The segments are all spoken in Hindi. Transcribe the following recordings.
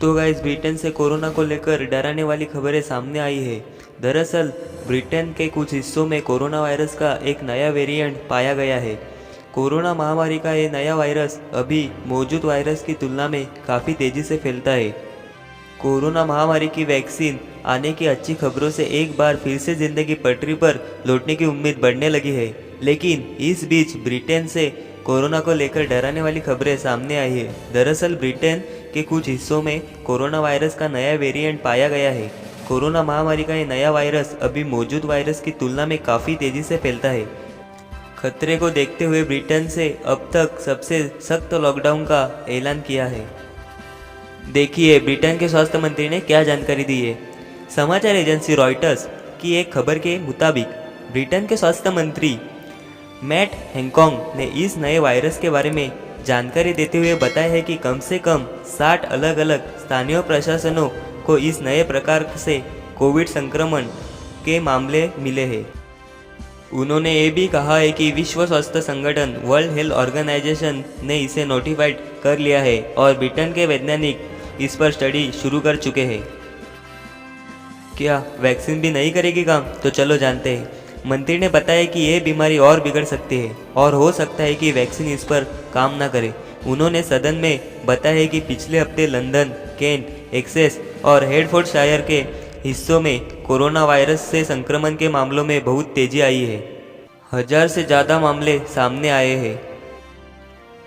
तो गाइस, ब्रिटेन से कोरोना को लेकर डराने वाली खबरें सामने आई है। दरअसल ब्रिटेन के कुछ हिस्सों में कोरोना वायरस का एक नया वेरिएंट पाया गया है। कोरोना महामारी का ये नया वायरस अभी मौजूद वायरस की तुलना में काफ़ी तेज़ी से फैलता है। कोरोना महामारी की वैक्सीन आने की अच्छी खबरों से एक बार फिर से जिंदगी पटरी पर लौटने की उम्मीद बढ़ने लगी है। लेकिन इस बीच ब्रिटेन से कोरोना को लेकर डराने वाली खबरें सामने आई है। दरअसल ब्रिटेन के कुछ हिस्सों में कोरोना वायरस का नया वेरिएंट पाया गया है। कोरोना महामारी का ये नया वायरस अभी मौजूद वायरस की तुलना में काफ़ी तेज़ी से फैलता है। खतरे को देखते हुए ब्रिटेन से अब तक सबसे सख्त लॉकडाउन का ऐलान किया है। देखिए ब्रिटेन के स्वास्थ्य मंत्री ने क्या जानकारी दी है। समाचार एजेंसी रॉयटर्स की एक खबर के मुताबिक ब्रिटेन के स्वास्थ्य मंत्री मैट हैंकॉक ने इस नए वायरस के बारे में जानकारी देते हुए बताया है कि कम से कम 60 अलग अलग स्थानीय प्रशासनों को इस नए प्रकार से कोविड संक्रमण के मामले मिले हैं। उन्होंने ये भी कहा है कि विश्व स्वास्थ्य संगठन वर्ल्ड हेल्थ ऑर्गेनाइजेशन ने इसे नोटिफाइड कर लिया है और ब्रिटेन के वैज्ञानिक इस पर स्टडी शुरू कर चुके हैं। क्या वैक्सीन भी नहीं करेगी काम? तो चलो जानते हैं। मंत्री ने बताया कि यह बीमारी और बिगड़ सकती है और हो सकता है कि वैक्सीन इस पर काम ना करे। उन्होंने सदन में बताया है कि पिछले हफ्ते लंदन, केंट, एसेक्स और हेडफोर्डशायर के हिस्सों में कोरोना वायरस से संक्रमण के मामलों में बहुत तेजी आई है। 1000 से ज़्यादा मामले सामने आए हैं।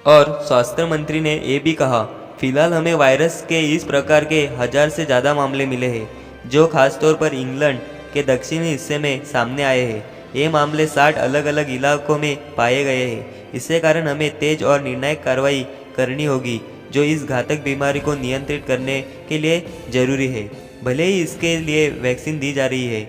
और स्वास्थ्य मंत्री ने ये भी कहा, फिलहाल हमें वायरस के इस प्रकार के 1000 से ज़्यादा मामले मिले हैं, जो खासतौर पर इंग्लैंड के दक्षिणी हिस्से में सामने आए हैं। ये मामले 60 अलग अलग इलाकों में पाए गए हैं। इसके कारण हमें तेज और निर्णायक कार्रवाई करनी होगी, जो इस घातक बीमारी को नियंत्रित करने के लिए जरूरी है, भले ही इसके लिए वैक्सीन दी जा रही है।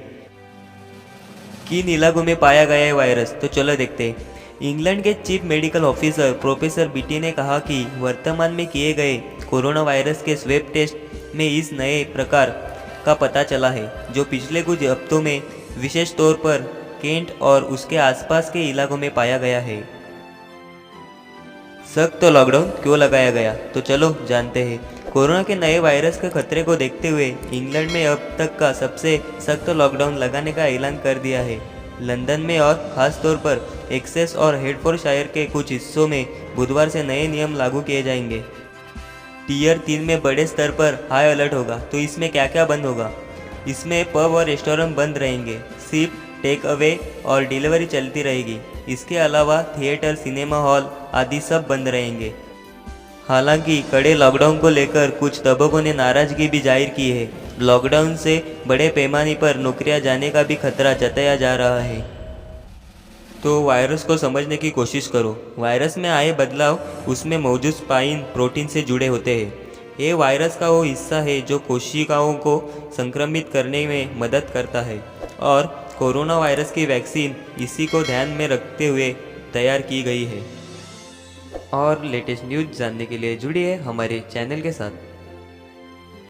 किन इलाकों में पाया गया है वायरस? तो चलो देखते हैं। इंग्लैंड के chief medical officer professor BT ने कहा कि वर्तमान में किए गए कोरोना वायरस के स्वेब टेस्ट में इस नए प्रकार का पता चला है, जो पिछले कुछ हफ्तों में विशेष तौर पर केंट और उसके आसपास के इलाकों में पाया गया है। सख्त लॉकडाउन क्यों लगाया गया? तो चलो जानते हैं। कोरोना के नए वायरस के खतरे को देखते हुए इंग्लैंड में अब तक का सबसे सख्त लॉकडाउन लगाने का ऐलान कर दिया है। लंदन में और ख़ास तौर पर एसेक्स और हेडफोर्डशायर के कुछ हिस्सों में बुधवार से नए नियम लागू किए जाएंगे। टियर 3 में बड़े स्तर पर हाई अलर्ट होगा। तो इसमें क्या क्या बंद होगा? इसमें पब और रेस्टोरेंट बंद रहेंगे, सिर्फ टेक अवे और डिलीवरी चलती रहेगी। इसके अलावा थिएटर, सिनेमा हॉल आदि सब बंद रहेंगे। हालांकि कड़े लॉकडाउन को लेकर कुछ तबकों ने नाराजगी भी जाहिर की है। लॉकडाउन से बड़े पैमाने पर नौकरियां जाने का भी खतरा जताया जा रहा है। तो वायरस को समझने की कोशिश करो। वायरस में आए बदलाव उसमें मौजूद स्पाइक प्रोटीन से जुड़े होते हैं। ये वायरस का वो हिस्सा है जो कोशिकाओं को संक्रमित करने में मदद करता है और कोरोना वायरस की वैक्सीन इसी को ध्यान में रखते हुए तैयार की गई है। और लेटेस्ट न्यूज़ जानने के लिए जुड़िए हमारे चैनल के साथ।